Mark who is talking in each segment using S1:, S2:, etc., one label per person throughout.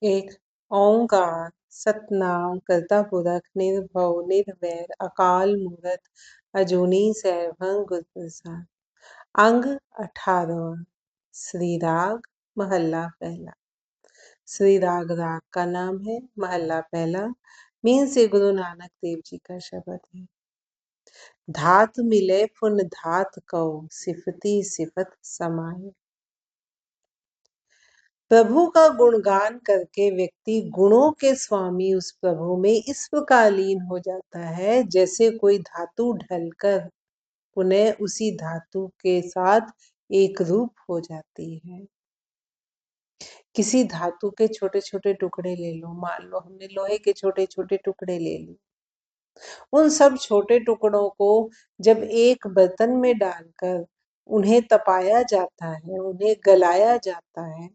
S1: एक ओंकार सतनाम करता पुरख निर्भव निर्वैर अकाल मूरत अजूनी सैभं गुर प्रसाद। अंग 18वां। श्री राग महल्ला पहला। श्री राग का नाम है। महल्ला पहला मीन से गुरु नानक देव जी का शब्द है। धात मिले फुन धात कौ सिफती सिफत समाये। प्रभु का गुणगान करके व्यक्ति गुणों के स्वामी उस प्रभु में इस प्रकार लीन हो जाता है जैसे कोई धातु ढलकर पुनः उसी धातु के साथ एक रूप हो जाती है। किसी धातु के छोटे छोटे टुकड़े ले लो, मान लो हमने लोहे के छोटे छोटे टुकड़े ले लिए। उन सब छोटे टुकड़ों को जब एक बर्तन में डालकर उन्हें तपाया जाता है, उन्हें गलाया जाता है,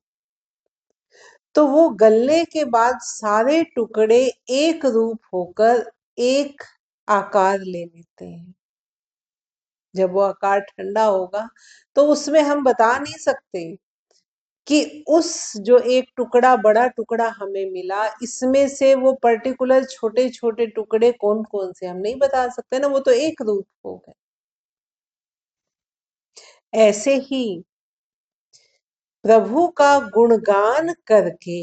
S1: तो वो गलने के बाद सारे टुकड़े एक रूप होकर एक आकार ले लेते हैं। जब वो आकार ठंडा होगा तो उसमें हम बता नहीं सकते कि उस जो एक टुकड़ा बड़ा टुकड़ा हमें मिला इसमें से वो पर्टिकुलर छोटे छोटे टुकड़े कौन कौन से, हम नहीं बता सकते ना, वो तो एक रूप हो गए। ऐसे ही प्रभु का गुणगान करके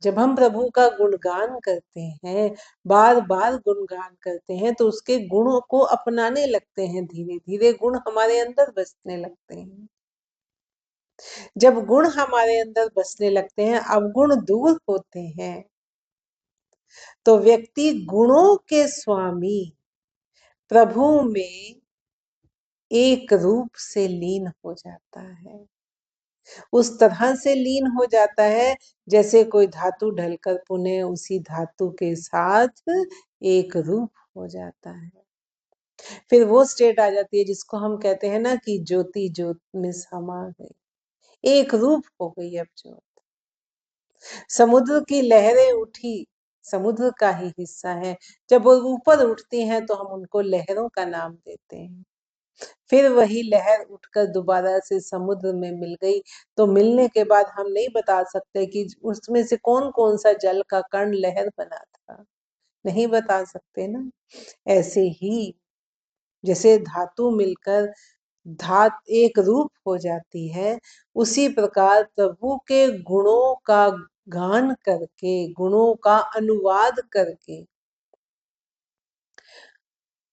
S1: जब हम प्रभु का गुणगान करते हैं, बार बार गुणगान करते हैं, तो उसके गुणों को अपनाने लगते हैं। धीरे धीरे गुण हमारे अंदर बसने लगते हैं। जब गुण हमारे अंदर बसने लगते हैं, अवगुण दूर होते हैं, तो व्यक्ति गुणों के स्वामी प्रभु में एक रूप से लीन हो जाता है। उस तरह से लीन हो जाता है जैसे कोई धातु ढलकर पुनः उसी धातु के साथ एक रूप हो जाता है। फिर वो स्टेट आ जाती है जिसको हम कहते हैं ना कि ज्योति ज्योत में समा गई, एक रूप हो गई अब ज्योत। समुद्र की लहरें उठी, समुद्र का ही हिस्सा है। जब वो ऊपर उठती हैं तो हम उनको लहरों का नाम देते हैं। फिर वही लहर उठकर दोबारा से समुद्र में मिल गई, तो मिलने के बाद हम नहीं बता सकते कि उसमें से कौन कौन सा जल का कण लहर बना था, नहीं बता सकते ना। ऐसे ही जैसे धातु मिलकर धात एक रूप हो जाती है, उसी प्रकार प्रभु के गुणों का गान करके, गुणों का अनुवाद करके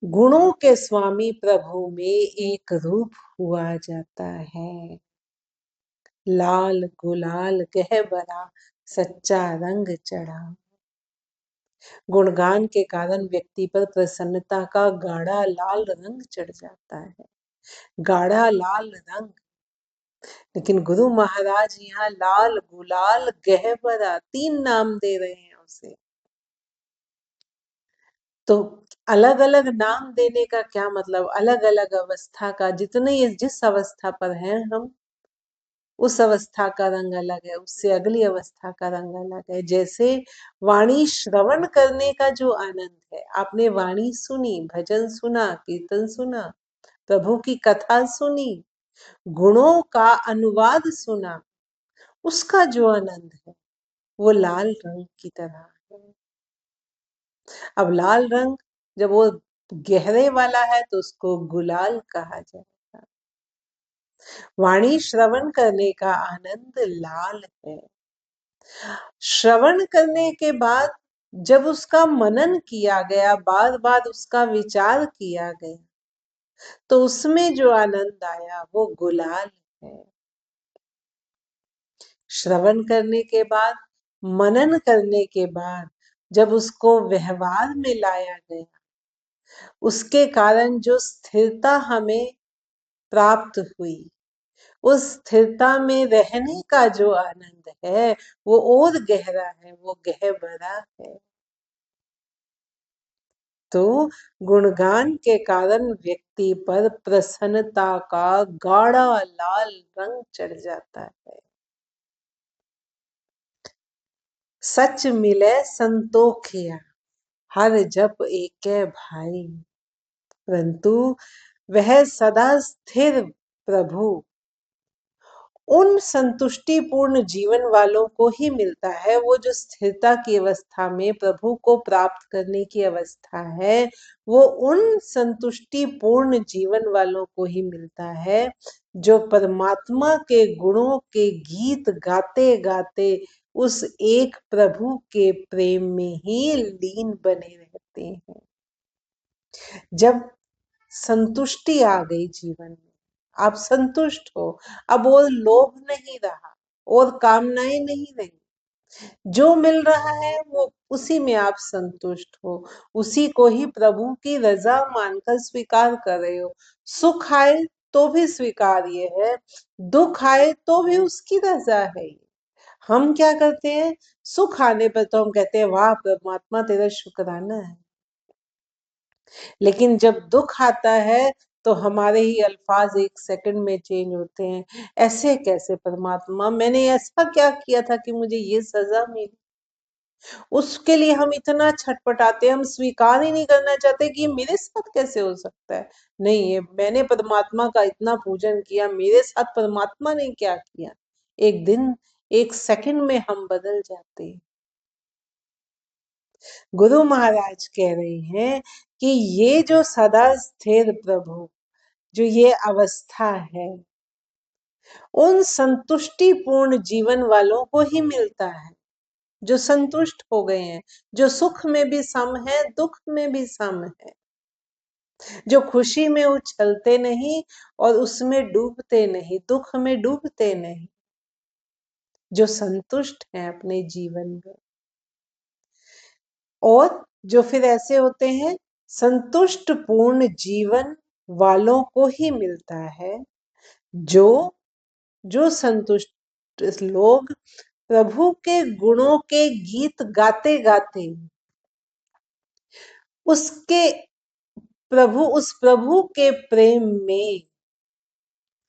S1: गुणों के स्वामी प्रभु में एक रूप हुआ जाता है। लाल गुलाल गहबरा सच्चा रंग चढ़ा। गुणगान के कारण व्यक्ति पर प्रसन्नता का गाढ़ा लाल रंग चढ़ जाता है। गाढ़ा लाल रंग। लेकिन गुरु महाराज यहाँ लाल गुलाल गहबरा 3 नाम दे रहे हैं उसे। तो अलग अलग नाम देने का क्या मतलब, अलग अलग अवस्था का, जितने जिस अवस्था पर हैं हम, उस अवस्था का रंग अलग है, उससे अगली अवस्था का रंग अलग है। जैसे वाणी श्रवण करने का जो आनंद है, आपने वाणी सुनी, भजन सुना, कीर्तन सुना, प्रभु की कथा सुनी, गुणों का अनुवाद सुना, उसका जो आनंद है वो लाल रंग की तरह है। अब लाल रंग जब वो गहरे वाला है तो उसको गुलाल कहा जाएगा। वाणी श्रवण करने का आनंद लाल है। श्रवण करने के बाद जब उसका मनन किया गया, बार बार उसका विचार किया गया, तो उसमें जो आनंद आया वो गुलाल है। श्रवण करने के बाद, मनन करने के बाद जब उसको व्यवहार में लाया गया, उसके कारण जो स्थिरता हमें प्राप्त हुई, उस स्थिरता में रहने का जो आनंद है वो और गहरा है, वो गहबरा है। तो गुणगान के कारण व्यक्ति पर प्रसन्नता का गाढ़ा लाल रंग चढ़ जाता है। सच मिले संतोखिया हर जप एकै भाई, परंतु वह सदा स्थिर प्रभु उन संतुष्टिपूर्ण जीवन वालों को ही मिलता है। वो जो स्थिरता की अवस्था में प्रभु को प्राप्त करने की अवस्था है, वो उन संतुष्टिपूर्ण जीवन वालों को ही मिलता है जो परमात्मा के गुणों के गीत गाते गाते उस एक प्रभु के प्रेम में ही लीन बने रहते हैं। जब संतुष्टि आ गई जीवन में, आप संतुष्ट हो, अब और लोभ नहीं रहा और कामनाएं नहीं रही, जो मिल रहा है वो उसी में आप संतुष्ट हो, उसी को ही प्रभु की रजा मानकर स्वीकार कर रहे हो। सुख आए तो भी स्वीकार्य है, दुख आए तो भी उसकी रजा है। हम क्या करते हैं, सुख आने पर तो हम कहते हैं वाह परमात्मा तेरा शुक्राना है, लेकिन जब दुख आता है तो हमारे ही अल्फाज एक सेकंड में चेंज होते हैं। ऐसे कैसे परमात्मा, मैंने ऐसा क्या किया था कि मुझे ये सजा मिली? उसके लिए हम इतना छटपटाते, हम स्वीकार ही नहीं करना चाहते कि मेरे साथ कैसे हो सकता है। नहीं, ये मैंने परमात्मा का इतना पूजन किया, मेरे साथ परमात्मा ने क्या किया? एक दिन, एक सेकंड में हम बदल जाते हैं। गुरु महाराज कह रहे हैं कि ये जो सदा स्थिर प्रभु, जो ये अवस्था है, उन संतुष्टिपूर्ण जीवन वालों को ही मिलता है, जो संतुष्ट हो गए हैं, जो सुख में भी सम है, दुख में भी सम है, जो खुशी में उछलते नहीं और उसमें डूबते नहीं, दुख में डूबते नहीं, जो संतुष्ट हैं अपने जीवन में। और जो फिर ऐसे होते हैं, संतुष्ट पूर्ण जीवन वालों को ही मिलता है, जो जो संतुष्ट लोग प्रभु के गुणों के गीत गाते गाते उसके उस प्रभु के प्रेम में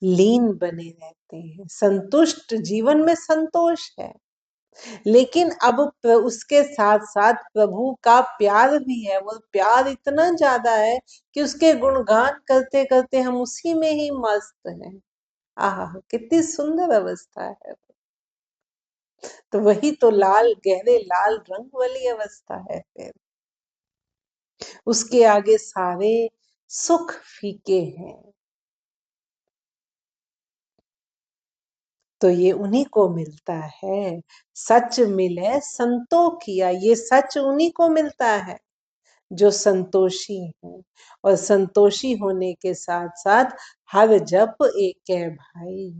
S1: लीन बने रहते हैं। संतुष्ट जीवन में संतोष है, लेकिन अब उसके साथ साथ प्रभु का प्यार भी है। वो प्यार इतना ज्यादा है कि उसके गुणगान करते करते हम उसी में ही मस्त हैं। आह, कितनी सुंदर अवस्था है। तो वही तो लाल, गहरे लाल रंग वाली अवस्था है। फिर उसके आगे सारे सुख फीके हैं। तो ये उन्हीं को मिलता है। सच मिले संतो किया, ये सच उन्हीं को मिलता है जो संतोषी है। और संतोषी होने के साथ साथ हर जप एक है भाई।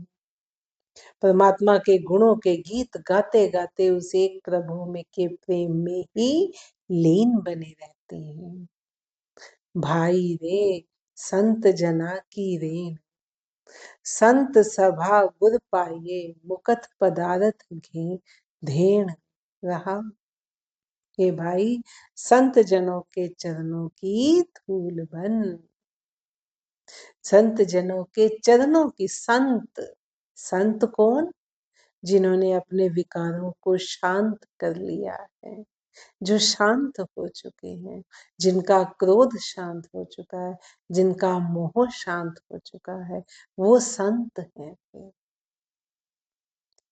S1: परमात्मा के गुणों के गीत गाते गाते उस एक प्रभु में के प्रेम में ही लीन बने रहते हैं। भाई रे संत जना की रेन, संत सभा गुर पाइये, मुकत पदारथ घे धेण रहा। हे भाई, संत जनों के चरणों की धूल बन, संत जनों के चरणों की। संत, संत कौन? जिन्होंने अपने विकारों को शांत कर लिया है, जो शांत हो चुके हैं, जिनका क्रोध शांत हो चुका है, जिनका मोह शांत हो चुका है, वो संत हैं।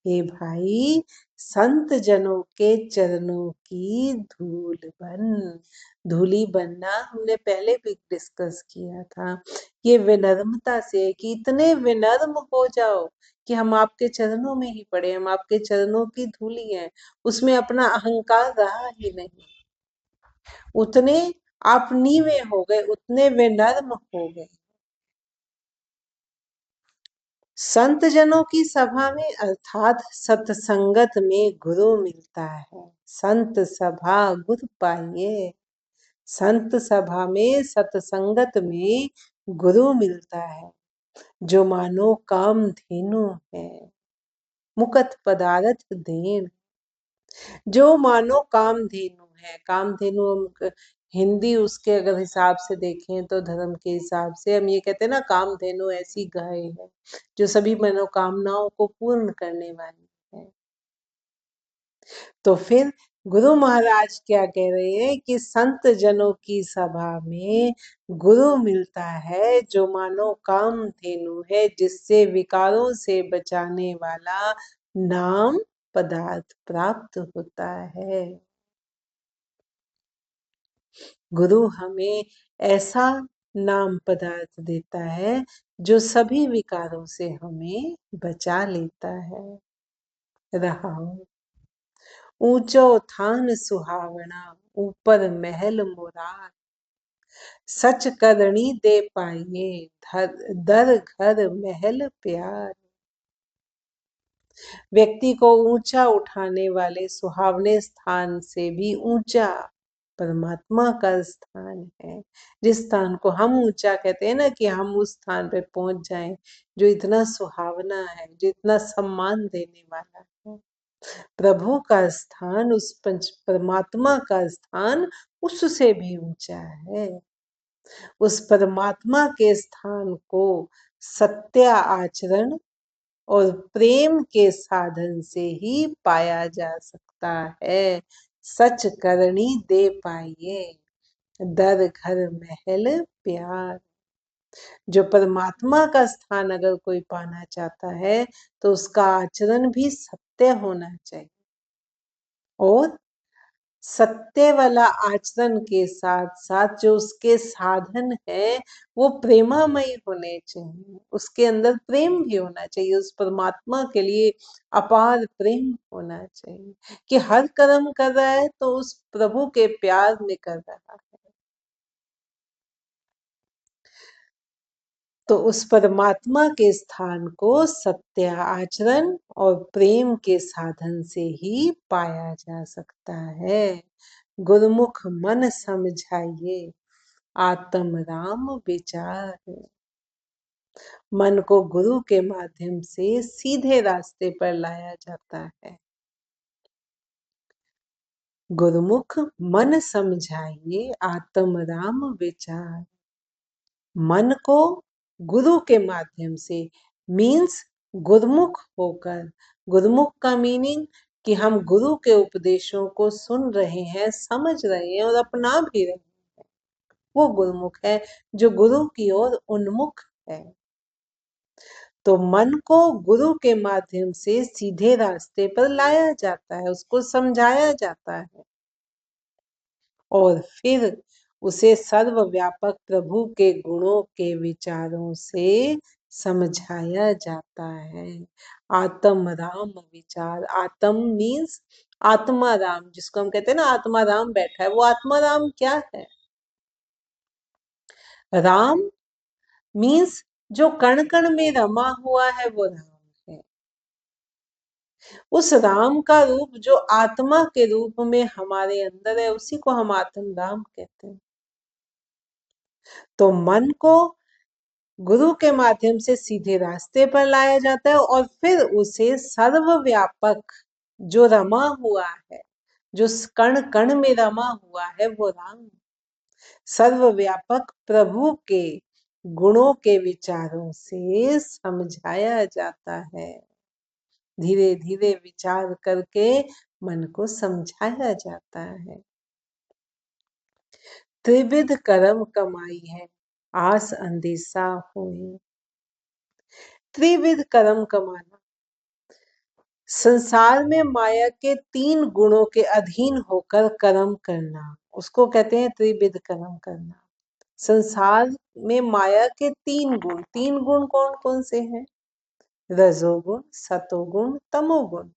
S1: हे भाई, संत जनों के चरणों की धूल बन। धूली बनना हमने पहले भी डिस्कस किया था। ये विनम्रता से कि इतने विनम्र हो जाओ कि हम आपके चरणों में ही पड़े, हम आपके चरणों की धूली हैं, उसमें अपना अहंकार रहा ही नहीं। उतने आप नीवे हो गए, उतने विनम्र हो गए। संत जनों की सभा में अर्थात सत्संगत में गुरु मिलता है। संत सभा गुरु पाइये। संत सभा में, सत्संगत में गुरु मिलता है, जो मानो कामधेनु है, मुकत पदारथ देन। जो मानो कामधेनु है। कामधेनु हम हिंदी उसके अगर हिसाब से देखें तो धर्म के हिसाब से हम ये कहते हैं ना, कामधेनु ऐसी गाय है जो सभी मनोकामनाओं को पूर्ण करने वाली है। तो फिर गुरु महाराज क्या कह रहे हैं कि संत जनों की सभा में गुरु मिलता है जो मानो कामधेनु है, जिससे विकारों से बचाने वाला नाम पदार्थ प्राप्त होता है। गुरु हमें ऐसा नाम पदार्थ देता है जो सभी विकारों से हमें बचा लेता है। रहा ऊंचो थान सुहावना, ऊपर महल मुरार, सच करनी दे पाइए दर घर महल प्यार। व्यक्ति को ऊंचा उठाने वाले सुहावने स्थान से भी ऊंचा परमात्मा का स्थान है। जिस स्थान को हम ऊंचा कहते हैं ना, कि हम उस स्थान पे पहुंच जाएं जो इतना सुहावना है, जो इतना सम्मान देने वाला है। प्रभु का स्थान, उस पंच परमात्मा का स्थान उससे भी ऊंचा है। उस परमात्मा के स्थान को सत्य आचरण और प्रेम के साधन से ही पाया जा सकता है। सच करनी दे पाइए दर घर महल प्यार। जो परमात्मा का स्थान अगर कोई पाना चाहता है तो उसका आचरण भी सत्य होना चाहिए, और सत्य वाला आचरण के साथ साथ जो उसके साधन है वो प्रेमामय होने चाहिए। उसके अंदर प्रेम भी होना चाहिए, उस परमात्मा के लिए अपार प्रेम होना चाहिए कि हर कर्म कर रहा है तो उस प्रभु के प्यार में कर रहा है। तो उस परमात्मा के स्थान को सत्य आचरण और प्रेम के साधन से ही पाया जा सकता है। गुरुमुख मन समझाइए आत्म राम विचार। मन को गुरु के माध्यम से सीधे रास्ते पर लाया जाता है। गुरुमुख मन समझाइए आत्म राम विचार। मन को गुरु के माध्यम से मीन्स गुरुमुख होकर। गुरुमुख का मीनिंग कि हम गुरु के उपदेशों को सुन रहे हैं, समझ रहे हैं और अपना भी रहे हैं, वो गुरुमुख है जो गुरु की ओर उन्मुख है। तो मन को गुरु के माध्यम से सीधे रास्ते पर लाया जाता है, उसको समझाया जाता है और फिर उसे सर्वव्यापक प्रभु के गुणों के विचारों से समझाया जाता है। आत्म राम विचार। आत्म मीन्स आत्मा राम, जिसको हम कहते हैं ना आत्मा राम बैठा है, वो आत्मा राम क्या है? राम मीन्स जो कण कण में रमा हुआ है वो राम है। उस राम का रूप जो आत्मा के रूप में हमारे अंदर है उसी को हम आत्म राम कहते हैं। तो मन को गुरु के माध्यम से सीधे रास्ते पर लाया जाता है और फिर उसे सर्वव्यापक जो रमा हुआ है, जो कण कण में रमा हुआ है वो राम, सर्वव्यापक प्रभु के गुणों के विचारों से समझाया जाता है। धीरे धीरे विचार करके मन को समझाया जाता है। त्रिविध कर्म कमाई है आस अंदेशा होए। त्रिविध कर्म कमाना, संसार में माया के 3 गुणों के अधीन होकर कर्म करना, उसको कहते हैं त्रिविध कर्म करना। संसार में माया के 3 गुण, 3 गुण कौन कौन से हैं? रजोगुण, सतोगुण, तमोगुण।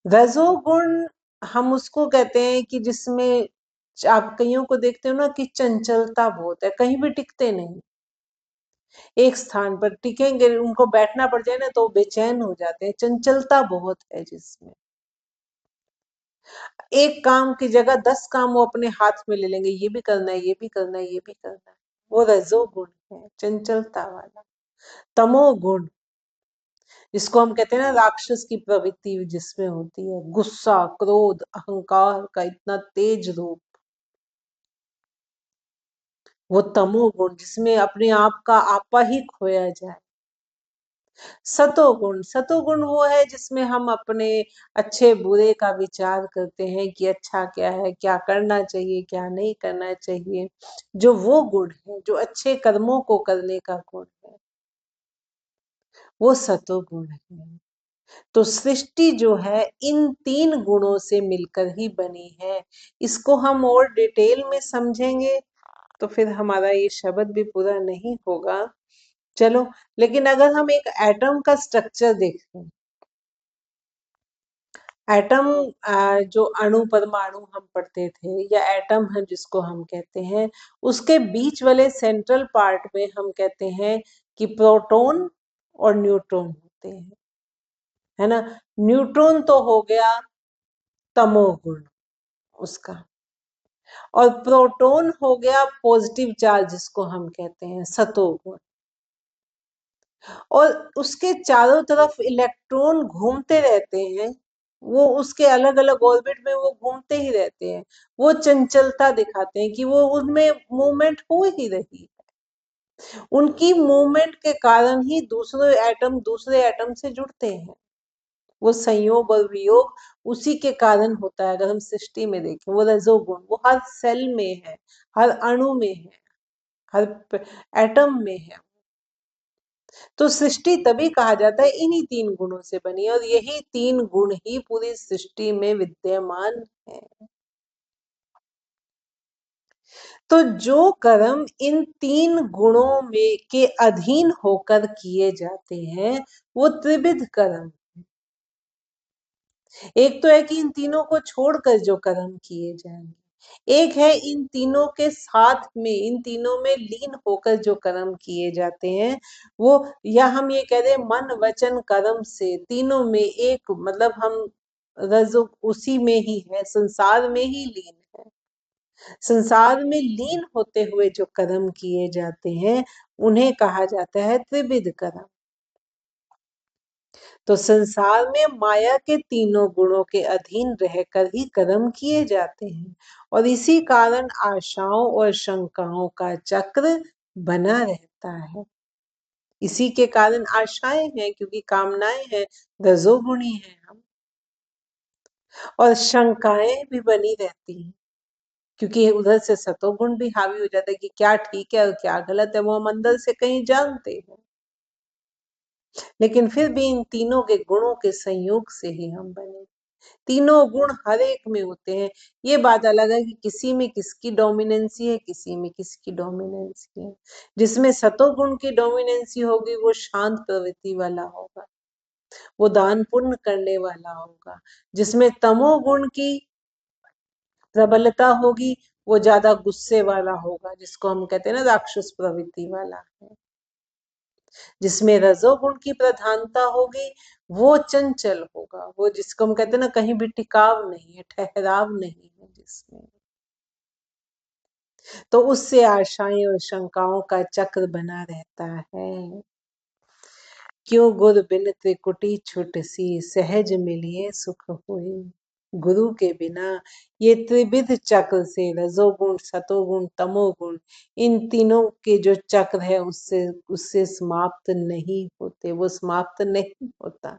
S1: रजोगुण हम उसको कहते हैं कि जिसमें आप कईयों को देखते हो ना कि चंचलता बहुत है, कहीं भी टिकते नहीं, एक स्थान पर टिकेंगे, उनको बैठना पड़ जाए ना तो बेचैन हो जाते हैं, चंचलता बहुत है जिसमें। एक काम की जगह 10 काम वो अपने हाथ में ले लेंगे, ये भी करना है, ये भी करना है, ये भी करना है। वो रजोगुण है, चंचलता वाला। तमोगुण जिसको हम कहते हैं ना राक्षस की प्रवृत्ति जिसमें होती है, गुस्सा, क्रोध, अहंकार का इतना तेज रूप, वो तमोगुण जिसमें अपने आप का आपा ही खोया जाए। सतोगुण, सतोगुण वो है जिसमें हम अपने अच्छे बुरे का विचार करते हैं कि अच्छा क्या है, क्या करना चाहिए, क्या नहीं करना चाहिए। जो वो गुण है, जो अच्छे कर्मों को करने का गुण है, वो सतोगुण है। तो सृष्टि जो है इन तीन गुणों से मिलकर ही बनी है। इसको हम और डिटेल में समझेंगे तो फिर हमारा ये शब्द भी पूरा नहीं होगा। चलो, लेकिन अगर हम एक एटम का स्ट्रक्चर देखें, एटम, जो अणु परमाणु हम पढ़ते थे, या एटम है जिसको हम कहते हैं, उसके बीच वाले सेंट्रल पार्ट में हम कहते हैं कि प्रोटॉन और न्यूट्रॉन होते हैं, है ना। न्यूट्रॉन तो हो गया तमोगुण उसका, और प्रोटॉन हो गया पॉजिटिव चार्ज जिसको हम कहते हैं सतोगुण। और उसके चारों तरफ इलेक्ट्रॉन घूमते रहते हैं, वो उसके अलग अलग ऑर्बिट में वो घूमते ही रहते हैं। वो चंचलता दिखाते हैं कि वो उनमें मूवमेंट हो ही रही है। उनकी मूवमेंट के कारण ही दूसरे एटम से जुड़ते हैं। वो संयोग और वियोग उसी के कारण होता है। अगर हम सृष्टि में देखें, वो रजोगुण वो हर सेल में है, हर अणु में है, हर एटम में है। तो सृष्टि तभी कहा जाता है इन्हीं तीन गुणों से बनी है, और यही तीन गुण ही पूरी सृष्टि में विद्यमान है। तो जो कर्म इन तीन गुणों में के अधीन होकर किए जाते हैं, वो त्रिविध कर्म। एक तो है कि इन तीनों को छोड़कर जो कर्म किए जाएंगे, एक है इन तीनों के साथ में, इन तीनों में लीन होकर जो कर्म किए जाते हैं वो, या हम ये कह दें मन वचन कर्म से तीनों में एक, मतलब हम रजो उसी में ही है, संसार में ही लीन है। संसार में लीन होते हुए जो कर्म किए जाते हैं उन्हें कहा जाता है त्रिविध कर्म। तो संसार में माया के तीनों गुणों के अधीन रहकर ही कर्म किए जाते हैं, और इसी कारण आशाओं और शंकाओं का चक्र बना रहता है। इसी के कारण आशाएं हैं, क्योंकि कामनाएं हैं, रजोगुणी हैं हम। और शंकाएं भी बनी रहती हैं, क्योंकि उधर से सतोगुण भी हावी हो जाता है कि क्या ठीक है और क्या गलत है, वो हम अंदर से कहीं जानते हैं। लेकिन फिर भी इन तीनों के गुणों के संयोग से ही हम बने। तीनों गुण हर एक में होते हैं। ये बात अलग है कि किसी में किसकी डोमिनेंसी है, किसी में किसकी डोमिनेंसी है। जिसमें सतोगुण की डोमिनेंसी होगी वो शांत प्रवृत्ति वाला होगा, वो दान पुण्य करने वाला होगा। जिसमें तमोगुण की प्रबलता होगी वो ज्यादा गुस्से वाला होगा, जिसको हम कहते हैं ना राक्षस प्रवृत्ति वाला है। जिसमें रजोगुण की प्रधानता होगी वो चंचल होगा, वो जिसको हम कहते हैं ना कहीं भी टिकाव नहीं है, ठहराव नहीं है जिसमें। तो उससे आशाएं और शंकाओं का चक्र बना रहता है। क्यों गुर बिन त्रिकुटी छुट सी, सहज मिलिए सुख हुई। गुरु के बिना ये त्रिविध चक्र से, रजोगुण सतोगुण तमोगुण, इन तीनों के जो चक्र है उससे उससे समाप्त नहीं होते, वो समाप्त नहीं होता।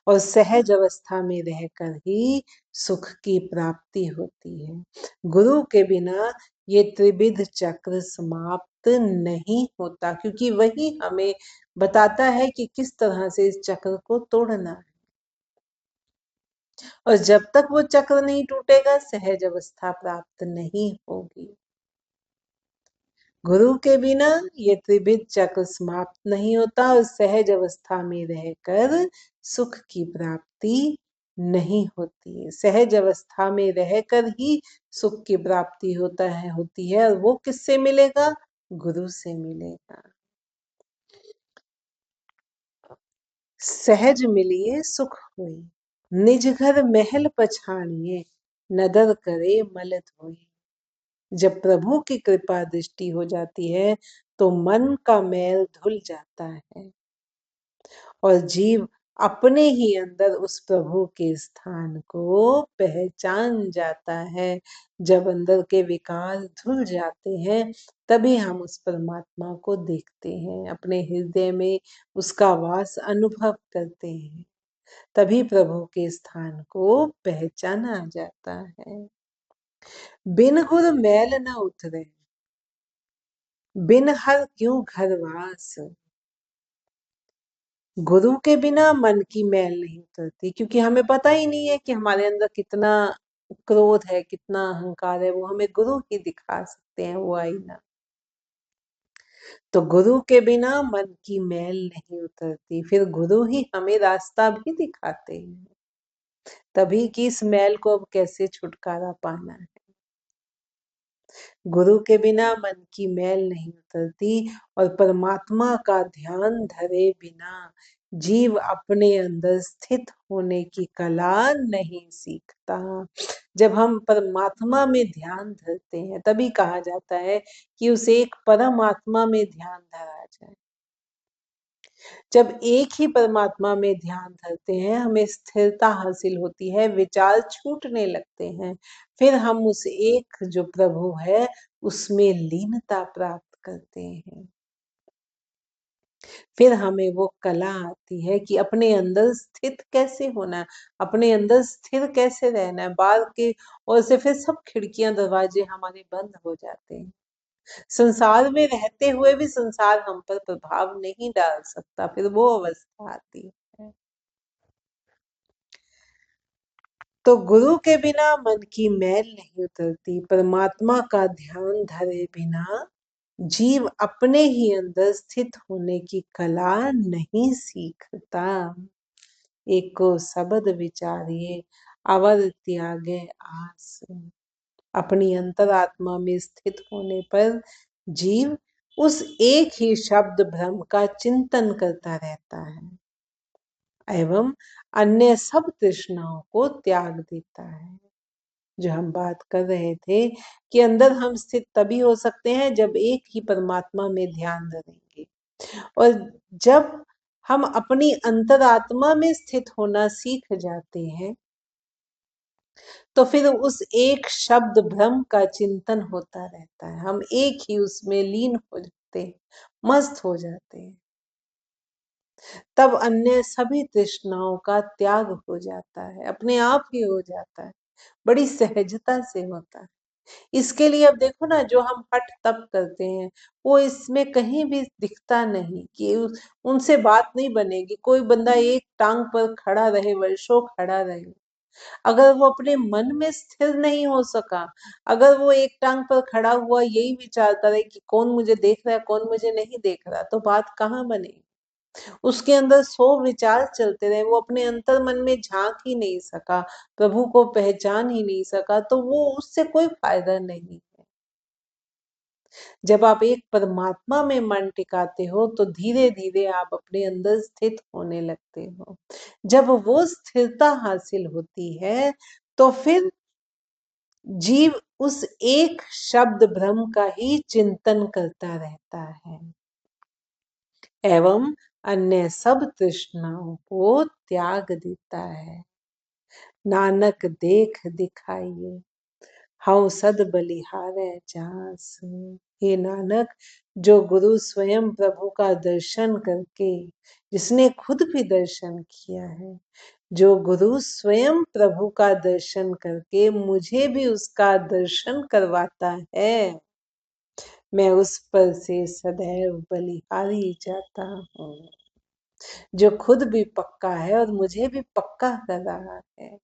S1: और सहज अवस्था में रहकर ही सुख की प्राप्ति होती है। गुरु के बिना ये त्रिविध चक्र समाप्त नहीं होता, क्योंकि वही हमें बताता है कि किस तरह से इस चक्र को तोड़ना है। और जब तक वो चक्र नहीं टूटेगा सहज अवस्था प्राप्त नहीं होगी। गुरु के बिना ये त्रिविध चक्र समाप्त नहीं होता, और सहज अवस्था में रहकर सुख की प्राप्ति नहीं होती है। सहज अवस्था में रहकर ही सुख की प्राप्ति होती है, और वो किससे मिलेगा? गुरु से मिलेगा। सहज मिलिए सुख हुई, निज घर महल पछाड़िए, नदर करे मल धोई। जब प्रभु की कृपा दृष्टि हो जाती है तो मन का मैल धुल जाता है, और जीव अपने ही अंदर उस प्रभु के स्थान को पहचान जाता है। जब अंदर के विकार धुल जाते हैं तभी हम उस परमात्मा को देखते हैं, अपने हृदय में उसका वास अनुभव करते हैं, तभी प्रभु के स्थान को पहचाना जाता है। बिन गुर मैल न उतरे, बिन हर क्यों घरवास। गुरु के बिना मन की मैल नहीं उतरती, क्योंकि हमें पता ही नहीं है कि हमारे अंदर कितना क्रोध है, कितना अहंकार है, वो हमें गुरु ही दिखा सकते हैं, वो आईना। तो गुरु के बिना मन की मैल नहीं उतरती, फिर गुरु ही हमें रास्ता भी दिखाते हैं, तभी कि इस मैल को अब कैसे छुटकारा पाना है। गुरु के बिना मन की मैल नहीं उतरती, और परमात्मा का ध्यान धरे बिना जीव अपने अंदर स्थित होने की कला नहीं सीखता। जब हम परमात्मा में ध्यान धरते हैं तभी कहा जाता है कि उसे एक परमात्मा में ध्यान धरा जाए। जब एक ही परमात्मा में ध्यान धरते हैं हमें स्थिरता हासिल होती है, विचार छूटने लगते हैं, फिर हम उस एक जो प्रभु है उसमें लीनता प्राप्त करते हैं। फिर हमें वो कला आती है कि अपने अंदर स्थित कैसे होना है, अपने अंदर स्थिर कैसे रहना है। बाहर के और से फिर सब खिड़कियां दरवाजे हमारे बंद हो जाते हैं। संसार में रहते हुए भी संसार हम पर प्रभाव नहीं डाल सकता, फिर वो अवस्था आती है। तो गुरु के बिना मन की मैल नहीं उतरती, परमात्मा का ध्यान धरे बिना जीव अपने ही अंदर स्थित होने की कला नहीं सीखता। एको शब्द विचारिए अवर त्यागे आस। अपनी अंतरात्मा में स्थित होने पर जीव उस एक ही शब्द भ्रम का चिंतन करता रहता है एवं अन्य सब तृष्णाओं को त्याग देता है। जो हम बात कर रहे थे कि अंदर हम स्थित तभी हो सकते हैं जब एक ही परमात्मा में ध्यान धरेंगे, और जब हम अपनी अंतरात्मा में स्थित होना सीख जाते हैं तो फिर उस एक शब्द भ्रम का चिंतन होता रहता है, हम एक ही उसमें लीन हो जाते हैं, मस्त हो जाते हैं। तब अन्य सभी तृष्णाओं का त्याग हो जाता है, अपने आप ही हो जाता है, बड़ी सहजता से होता है। इसके लिए अब देखो ना, जो हम हठ तप करते हैं वो इसमें कहीं भी दिखता नहीं कि उनसे बात नहीं बनेगी। कोई बंदा एक टांग पर खड़ा रहे, वर्षों खड़ा रहे, अगर वो अपने मन में स्थिर नहीं हो सका, अगर वो एक टांग पर खड़ा हुआ यही विचारता रहे कि कौन मुझे देख रहा है, कौन मुझे नहीं देख रहा, तो बात कहाँ बनेगी। उसके अंदर 100 विचार चलते रहे, वो अपने अंतर मन में झांक ही नहीं सका, प्रभु को पहचान ही नहीं सका, तो वो उससे कोई फायदा नहीं है। जब आप एक परमात्मा में मन टिकाते हो तो धीरे धीरे आप अपने अंदर स्थित होने लगते हो। जब वो स्थिरता हासिल होती है तो फिर जीव उस एक शब्द भ्रम का ही चिंतन करता रहता है एवं अन्य सब तृष्णाओं को त्याग देता है। नानक देख दिखाइए हऊ सद बलिहारे जास। हे नानक, जो गुरु स्वयं प्रभु का दर्शन करके, जिसने खुद भी दर्शन किया है, जो गुरु स्वयं प्रभु का दर्शन करके मुझे भी उसका दर्शन करवाता है, मैं उस पर से सदैव बलिहारी जाता हूँ। जो खुद भी पक्का है और मुझे भी पक्का कर रहा है,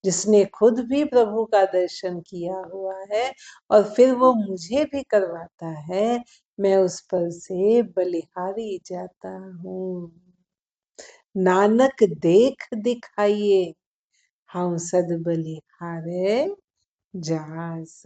S1: जिसने खुद भी प्रभु का दर्शन किया हुआ है और फिर वो मुझे भी करवाता है, मैं उस पर से बलिहारी जाता हूँ। नानक देख दिखाइए हम सद बलिहारे जास।